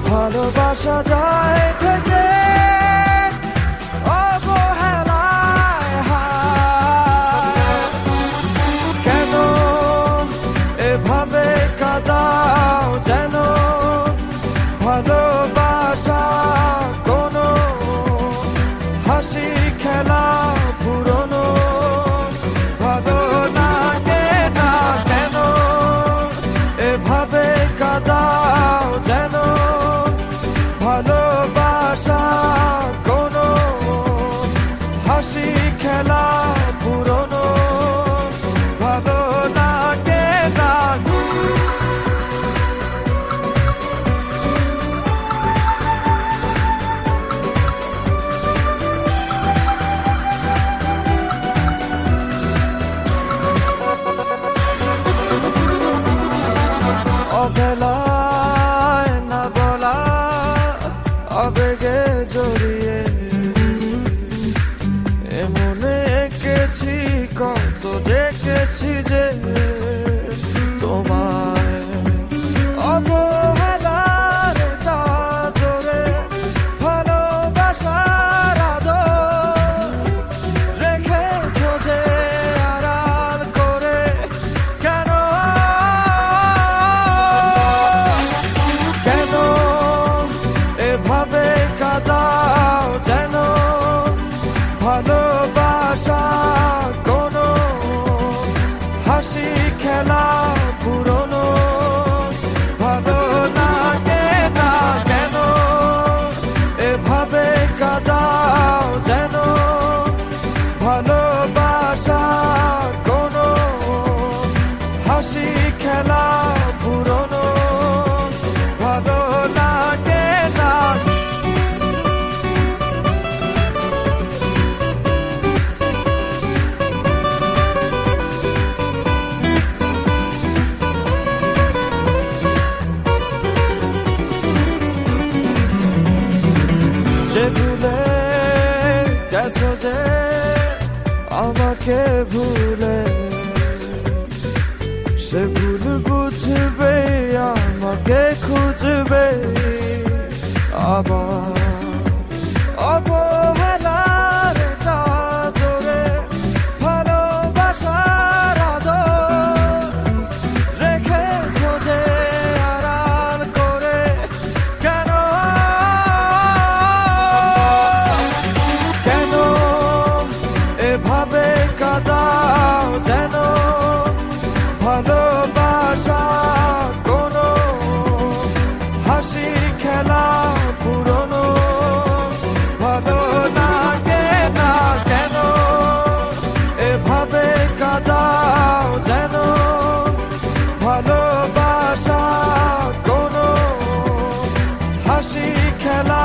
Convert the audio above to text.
ভালোবাসা যায় থেকে অবহেলায় হায়, কেন এভাবে কাঁদাও যেন ভালোবাসা কোনো হাসি খেলা পুরনো ভালো লাগে না, কেন এভাবে কাঁদাও যেন ভালোবাসা কোনো হাসি খেলা পুরনো ভালো লাগে না। অবেলায় না বলা আবেগে জড়িয়ে এমনে এঁকেছি কত দেখেছি যে তোমায় অবহেলার চাদরে ভালোবাসার আদর রেখেছো যে আড়াল করে, কেন কেন এভাবে কাঁদাও যেন ভালোবাসা কোনো হাসি খেলা পুরনো ভালো লাগে না, কেন এভাবে কাঁদাও যেন ভালোবাসা কোনো হাসি খেলা পুরনো ভালো লাগে না। যে ভুলে গেছো যে আমাকে ভুলে, সে ভুল বুঝবে আমাকে খুঁজবে আবার অবহেলার চাদরে ভালোবাসার আদর রেখেছো যে আড়াল করে, কেন কেন এভাবে কাঁদাও যেন ভালোবাসা কোনো হাসি খেলা পুরনো ভালো লাগে না, কেন এভাবে কাঁদাও যেন ভালোবাসা কোনো হাসি খেলা